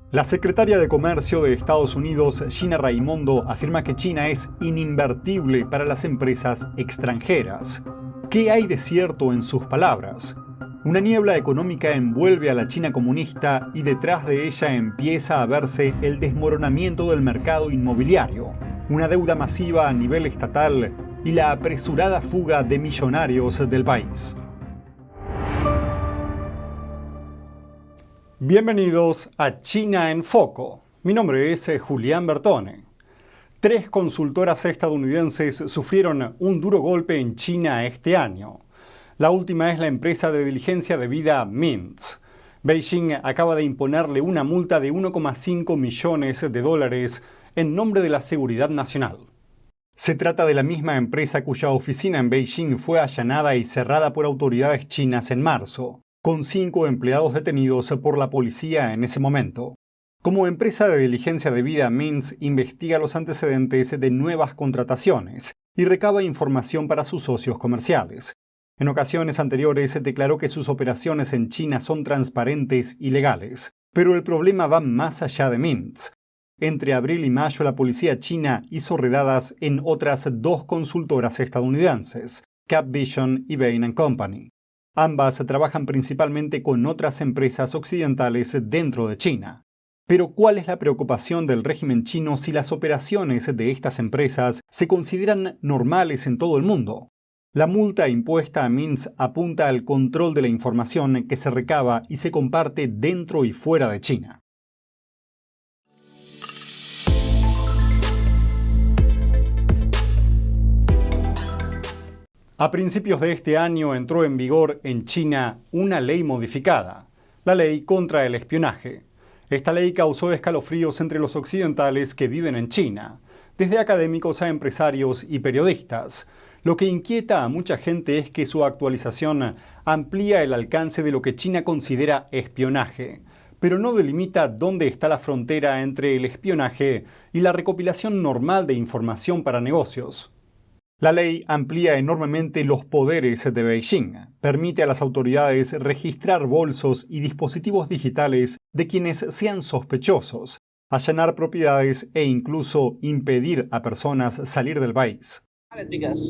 La secretaria de Comercio de Estados Unidos, Gina Raimondo, afirma que China es ininvertible para las empresas extranjeras. ¿Qué hay de cierto en sus palabras? Una niebla económica envuelve a la China comunista y detrás de ella empieza a verse el desmoronamiento del mercado inmobiliario, una deuda masiva a nivel estatal y la apresurada fuga de millonarios del país. Bienvenidos a China en Foco. Mi nombre es Julián Bertone. 3 consultoras estadounidenses sufrieron un duro golpe en China este año. La última es la empresa de diligencia de vida Mintz. Beijing acaba de imponerle una multa de 1,5 millones de dólares en nombre de la seguridad nacional. Se trata de la misma empresa cuya oficina en Beijing fue allanada y cerrada por autoridades chinas en marzo, con 5 empleados detenidos por la policía en ese momento. Como empresa de diligencia de vida, Mintz investiga los antecedentes de nuevas contrataciones y recaba información para sus socios comerciales. En ocasiones anteriores declaró que sus operaciones en China son transparentes y legales, pero el problema va más allá de Mintz. Entre abril y mayo la policía china hizo redadas en otras 2 consultoras estadounidenses, Capvision y Bain & Company. Ambas trabajan principalmente con otras empresas occidentales dentro de China. Pero ¿cuál es la preocupación del régimen chino si las operaciones de estas empresas se consideran normales en todo el mundo? La multa impuesta a Mintz apunta al control de la información que se recaba y se comparte dentro y fuera de China. A principios de este año entró en vigor en China una ley modificada, la Ley contra el Espionaje. Esta ley causó escalofríos entre los occidentales que viven en China, desde académicos a empresarios y periodistas. Lo que inquieta a mucha gente es que su actualización amplía el alcance de lo que China considera espionaje, pero no delimita dónde está la frontera entre el espionaje y la recopilación normal de información para negocios. La ley amplía enormemente los poderes de Beijing, permite a las autoridades registrar bolsos y dispositivos digitales de quienes sean sospechosos, allanar propiedades e incluso impedir a personas salir del país.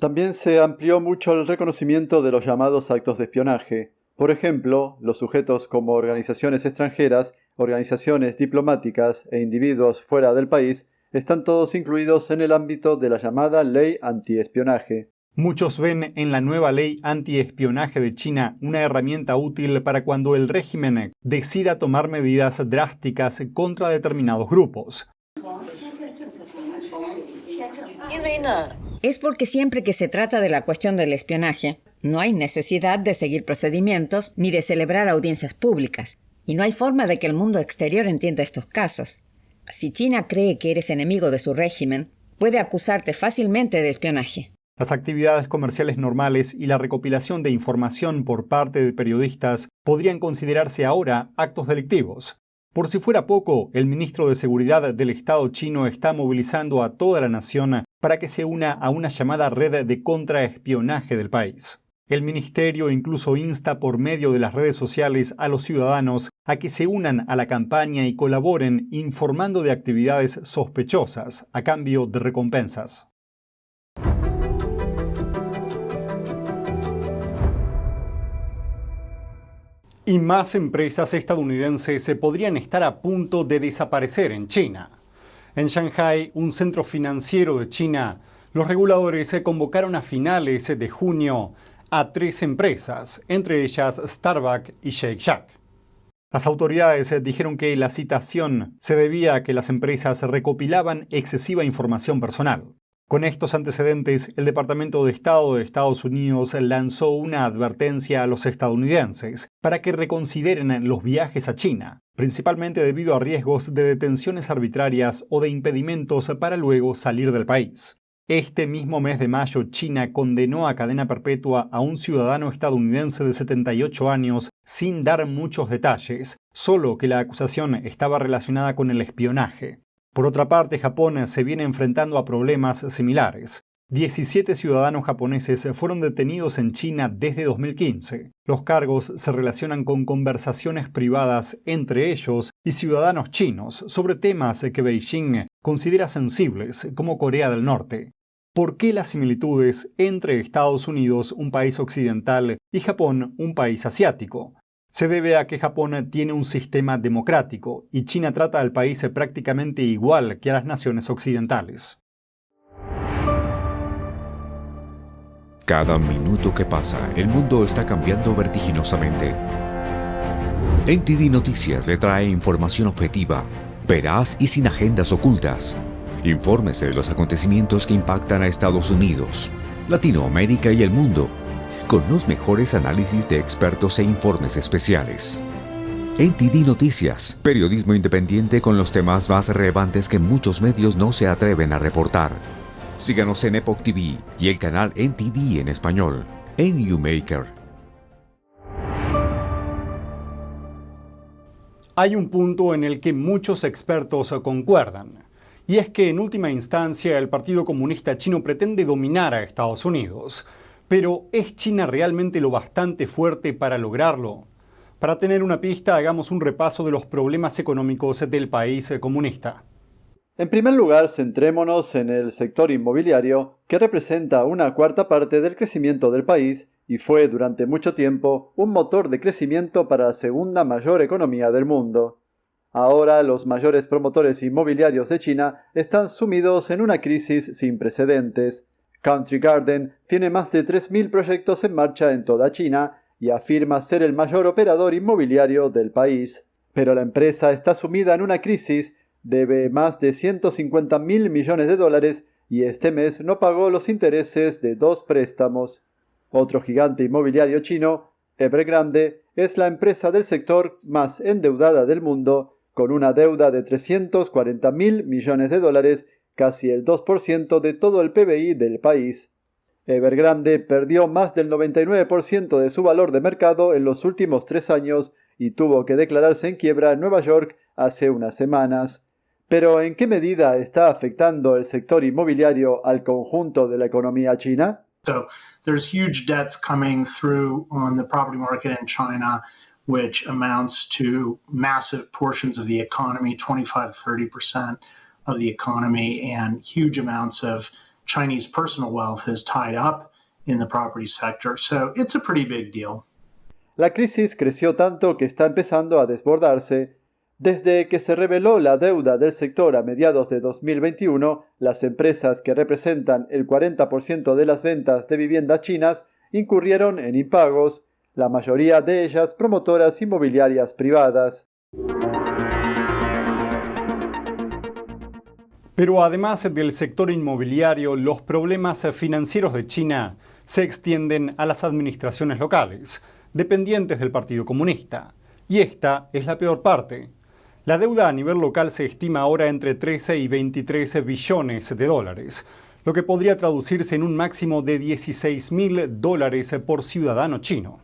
También se amplió mucho el reconocimiento de los llamados actos de espionaje. Por ejemplo, los sujetos como organizaciones extranjeras, organizaciones diplomáticas e individuos fuera del país están todos incluidos en el ámbito de la llamada Ley Antiespionaje. Muchos ven en la nueva Ley Antiespionaje de China una herramienta útil para cuando el régimen decida tomar medidas drásticas contra determinados grupos. Es porque siempre que se trata de la cuestión del espionaje, no hay necesidad de seguir procedimientos ni de celebrar audiencias públicas. Y no hay forma de que el mundo exterior entienda estos casos. Si China cree que eres enemigo de su régimen, puede acusarte fácilmente de espionaje. Las actividades comerciales normales y la recopilación de información por parte de periodistas podrían considerarse ahora actos delictivos. Por si fuera poco, el ministro de Seguridad del Estado chino está movilizando a toda la nación para que se una a una llamada red de contraespionaje del país. El ministerio incluso insta por medio de las redes sociales a los ciudadanos a que se unan a la campaña y colaboren informando de actividades sospechosas a cambio de recompensas. Y más empresas estadounidenses se podrían estar a punto de desaparecer en China. En Shanghai, un centro financiero de China, los reguladores se convocaron a finales de junio a 3 empresas, entre ellas Starbucks y Shake Shack. Las autoridades dijeron que la citación se debía a que las empresas recopilaban excesiva información personal. Con estos antecedentes, el Departamento de Estado de Estados Unidos lanzó una advertencia a los estadounidenses para que reconsideren los viajes a China, principalmente debido a riesgos de detenciones arbitrarias o de impedimentos para luego salir del país. Este mismo mes de mayo, China condenó a cadena perpetua a un ciudadano estadounidense de 78 años sin dar muchos detalles, solo que la acusación estaba relacionada con el espionaje. Por otra parte, Japón se viene enfrentando a problemas similares. 17 ciudadanos japoneses fueron detenidos en China desde 2015. Los cargos se relacionan con conversaciones privadas entre ellos y ciudadanos chinos sobre temas que Beijing considera sensibles, como Corea del Norte. ¿Por qué las similitudes entre Estados Unidos, un país occidental, y Japón, un país asiático? Se debe a que Japón tiene un sistema democrático y China trata al país prácticamente igual que a las naciones occidentales. Cada minuto que pasa, el mundo está cambiando vertiginosamente. NTD Noticias le trae información objetiva, veraz y sin agendas ocultas. Infórmese de los acontecimientos que impactan a Estados Unidos, Latinoamérica y el mundo, con los mejores análisis de expertos e informes especiales. NTD Noticias, periodismo independiente con los temas más relevantes que muchos medios no se atreven a reportar. Síganos en Epoch TV y el canal NTD en español, en YouMaker. Hay un punto en el que muchos expertos concuerdan, y es que en última instancia el Partido Comunista Chino pretende dominar a Estados Unidos. Pero ¿es China realmente lo bastante fuerte para lograrlo? Para tener una pista, hagamos un repaso de los problemas económicos del país comunista. En primer lugar, centrémonos en el sector inmobiliario, que representa una cuarta parte del crecimiento del país y fue durante mucho tiempo un motor de crecimiento para la segunda mayor economía del mundo. Ahora los mayores promotores inmobiliarios de China están sumidos en una crisis sin precedentes. Country Garden tiene más de 3.000 proyectos en marcha en toda China y afirma ser el mayor operador inmobiliario del país. Pero la empresa está sumida en una crisis, debe más de 150.000 millones de dólares y este mes no pagó los intereses de 2 préstamos. Otro gigante inmobiliario chino, Evergrande, es la empresa del sector más endeudada del mundo, con una deuda de 340.000 millones de dólares, casi el 2% de todo el PBI del país. Evergrande perdió más del 99% de su valor de mercado en los últimos 3 años y tuvo que declararse en quiebra en Nueva York hace unas semanas. Pero ¿en qué medida está afectando el sector inmobiliario al conjunto de la economía china? So there's huge debts coming through on the property market in China, which amounts to massive portions of the economy, 25-30% of the economy, and huge amounts of Chinese personal wealth is tied up in the property sector. So it's a pretty big deal. La crisis creció tanto que está empezando a desbordarse. Desde que se reveló la deuda del sector a mediados de 2021, las empresas que representan el 40% de las ventas de viviendas chinas incurrieron en impagos, la mayoría de ellas promotoras inmobiliarias privadas. Pero además del sector inmobiliario, los problemas financieros de China se extienden a las administraciones locales, dependientes del Partido Comunista. Y esta es la peor parte. La deuda a nivel local se estima ahora entre 13 y 23 billones de dólares, lo que podría traducirse en un máximo de $16.000 por ciudadano chino.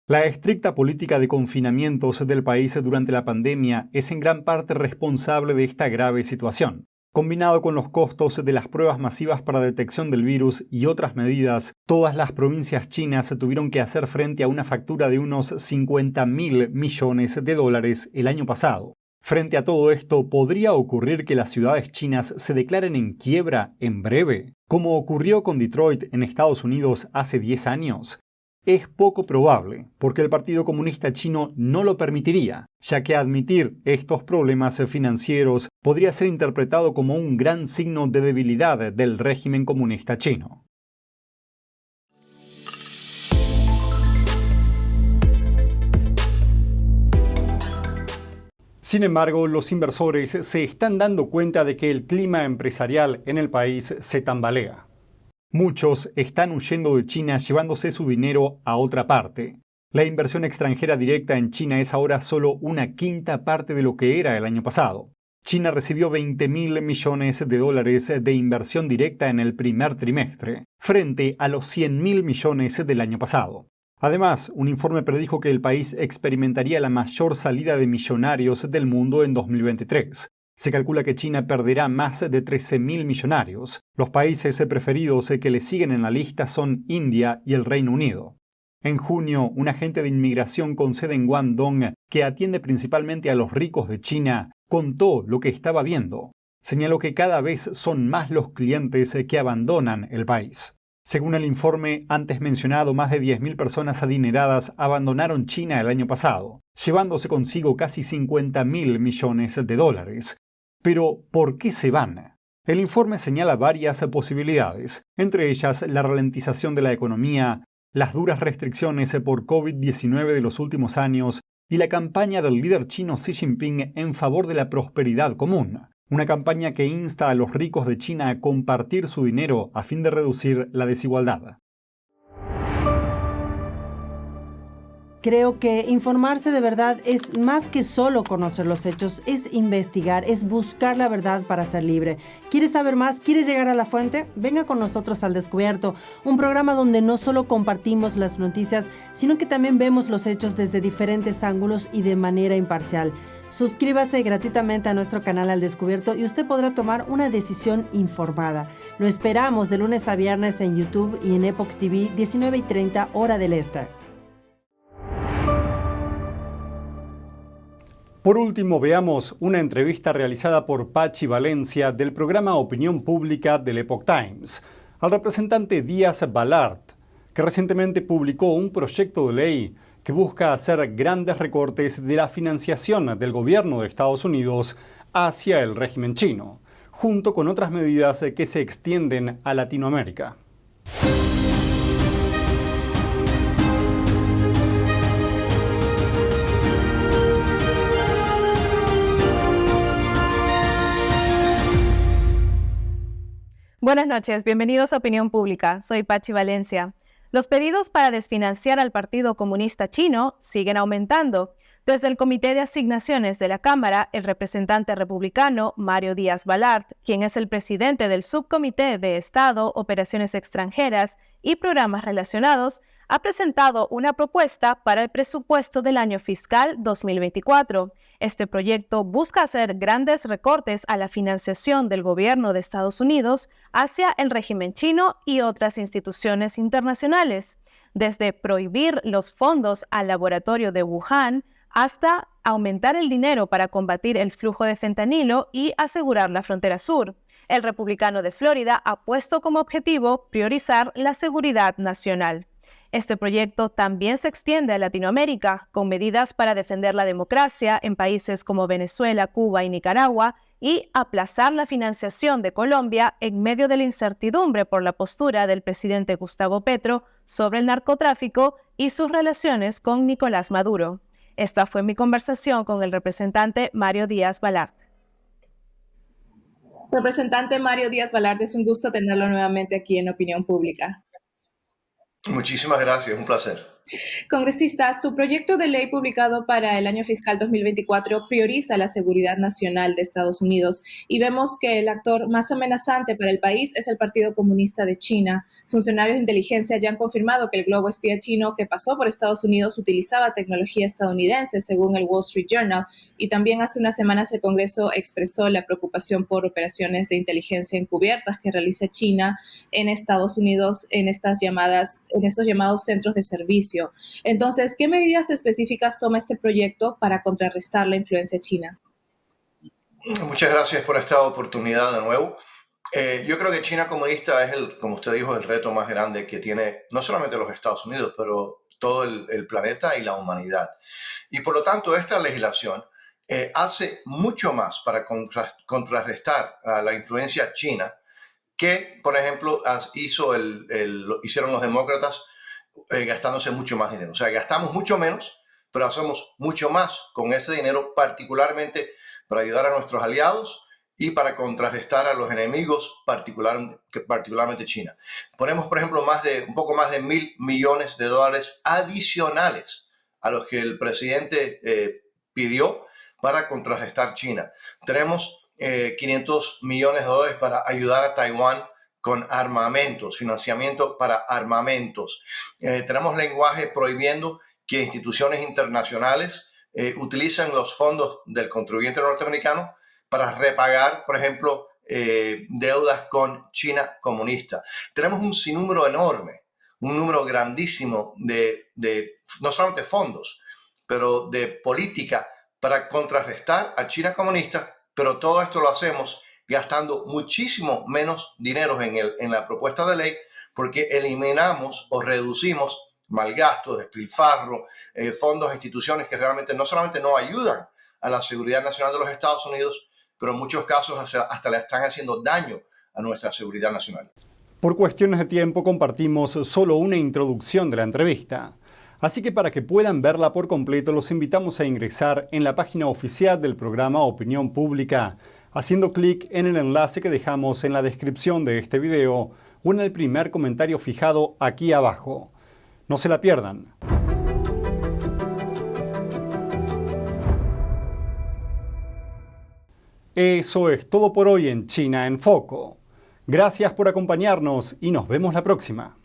La estricta política de confinamientos del país durante la pandemia es en gran parte responsable de esta grave situación. Combinado con los costos de las pruebas masivas para detección del virus y otras medidas, todas las provincias chinas tuvieron que hacer frente a una factura de unos 50.000 millones de dólares el año pasado. Frente a todo esto, ¿podría ocurrir que las ciudades chinas se declaren en quiebra en breve, como ocurrió con Detroit en Estados Unidos hace 10 años? Es poco probable, porque el Partido Comunista Chino no lo permitiría, ya que admitir estos problemas financieros podría ser interpretado como un gran signo de debilidad del régimen comunista chino. Sin embargo, los inversores se están dando cuenta de que el clima empresarial en el país se tambalea. Muchos están huyendo de China llevándose su dinero a otra parte. La inversión extranjera directa en China es ahora solo una quinta parte de lo que era el año pasado. China recibió 20.000 millones de dólares de inversión directa en el primer trimestre, frente a los 100.000 millones del año pasado. Además, un informe predijo que el país experimentaría la mayor salida de millonarios del mundo en 2023. Se calcula que China perderá más de 13.000 millonarios. Los países preferidos que le siguen en la lista son India y el Reino Unido. En junio, un agente de inmigración con sede en Guangdong, que atiende principalmente a los ricos de China, contó lo que estaba viendo. Señaló que cada vez son más los clientes que abandonan el país. Según el informe antes mencionado, más de 10.000 personas adineradas abandonaron China el año pasado, llevándose consigo casi 50.000 millones de dólares. Pero, ¿por qué se van? El informe señala varias posibilidades, entre ellas la ralentización de la economía, las duras restricciones por COVID-19 de los últimos años y la campaña del líder chino Xi Jinping en favor de la prosperidad común. Una campaña que insta a los ricos de China a compartir su dinero a fin de reducir la desigualdad. Creo que informarse de verdad es más que solo conocer los hechos, es investigar, es buscar la verdad para ser libre. ¿Quieres saber más? ¿Quieres llegar a la fuente? Venga con nosotros al Descubierto, un programa donde no solo compartimos las noticias, sino que también vemos los hechos desde diferentes ángulos y de manera imparcial. Suscríbase gratuitamente a nuestro canal Al Descubierto y usted podrá tomar una decisión informada. Lo esperamos de lunes a viernes en YouTube y en Epoch TV, 19:30 hora del este. Por último, veamos una entrevista realizada por Pachi Valencia del programa Opinión Pública del Epoch Times al representante Díaz Balart, que recientemente publicó un proyecto de ley que busca hacer grandes recortes de la financiación del gobierno de Estados Unidos hacia el régimen chino, junto con otras medidas que se extienden a Latinoamérica. Buenas noches, bienvenidos a Opinión Pública. Soy Pachi Valencia. Los pedidos para desfinanciar al Partido Comunista Chino siguen aumentando. Desde el Comité de Asignaciones de la Cámara, el representante republicano Mario Díaz Balart, quien es el presidente del Subcomité de Estado, Operaciones Extranjeras y Programas Relacionados, ha presentado una propuesta para el presupuesto del año fiscal 2024. Este proyecto busca hacer grandes recortes a la financiación del gobierno de Estados Unidos hacia el régimen chino y otras instituciones internacionales, desde prohibir los fondos al laboratorio de Wuhan hasta aumentar el dinero para combatir el flujo de fentanilo y asegurar la frontera sur. El republicano de Florida ha puesto como objetivo priorizar la seguridad nacional. Este proyecto también se extiende a Latinoamérica, con medidas para defender la democracia en países como Venezuela, Cuba y Nicaragua, y aplazar la financiación de Colombia en medio de la incertidumbre por la postura del presidente Gustavo Petro sobre el narcotráfico y sus relaciones con Nicolás Maduro. Esta fue mi conversación con el representante Mario Díaz Balart. Representante Mario Díaz Balart, es un gusto tenerlo nuevamente aquí en Opinión Pública. Muchísimas gracias, un placer. Congresista, su proyecto de ley publicado para el año fiscal 2024 prioriza la seguridad nacional de Estados Unidos y vemos que el actor más amenazante para el país es el Partido Comunista de China. Funcionarios de inteligencia ya han confirmado que el globo espía chino que pasó por Estados Unidos utilizaba tecnología estadounidense, según el Wall Street Journal, y también hace unas semanas el Congreso expresó la preocupación por operaciones de inteligencia encubiertas que realiza China en Estados Unidos en estos llamados centros de servicio. Entonces, ¿qué medidas específicas toma este proyecto para contrarrestar la influencia china? Muchas gracias por esta oportunidad de nuevo. Yo creo que China comunista es, como usted dijo, el reto más grande que tiene no solamente los Estados Unidos, pero todo el planeta y la humanidad. Y por lo tanto, esta legislación hace mucho más para contrarrestar a la influencia china que, por ejemplo, hicieron los demócratas gastándose mucho más dinero. O sea, gastamos mucho menos, pero hacemos mucho más con ese dinero, particularmente para ayudar a nuestros aliados y para contrarrestar a los enemigos, particularmente China. Ponemos, por ejemplo, un poco más de $1.000 millones adicionales a los que el presidente pidió para contrarrestar China. Tenemos $500 millones para ayudar a Taiwán con armamentos, financiamiento para armamentos. Tenemos lenguaje prohibiendo que instituciones internacionales utilicen los fondos del contribuyente norteamericano para repagar, por ejemplo, deudas con China comunista. Tenemos un sinnúmero enorme, un número grandísimo de no solamente fondos, pero de política para contrarrestar a China comunista, pero todo esto lo hacemos gastando muchísimo menos dinero en la propuesta de ley, porque eliminamos o reducimos malgasto, despilfarro, fondos e instituciones que realmente no solamente no ayudan a la seguridad nacional de los Estados Unidos, pero en muchos casos hasta le están haciendo daño a nuestra seguridad nacional. Por cuestiones de tiempo compartimos solo una introducción de la entrevista. Así que para que puedan verla por completo los invitamos a ingresar en la página oficial del programa Opinión Pública, haciendo clic en el enlace que dejamos en la descripción de este video o en el primer comentario fijado aquí abajo. No se la pierdan. Eso es todo por hoy en China en Foco. Gracias por acompañarnos y nos vemos la próxima.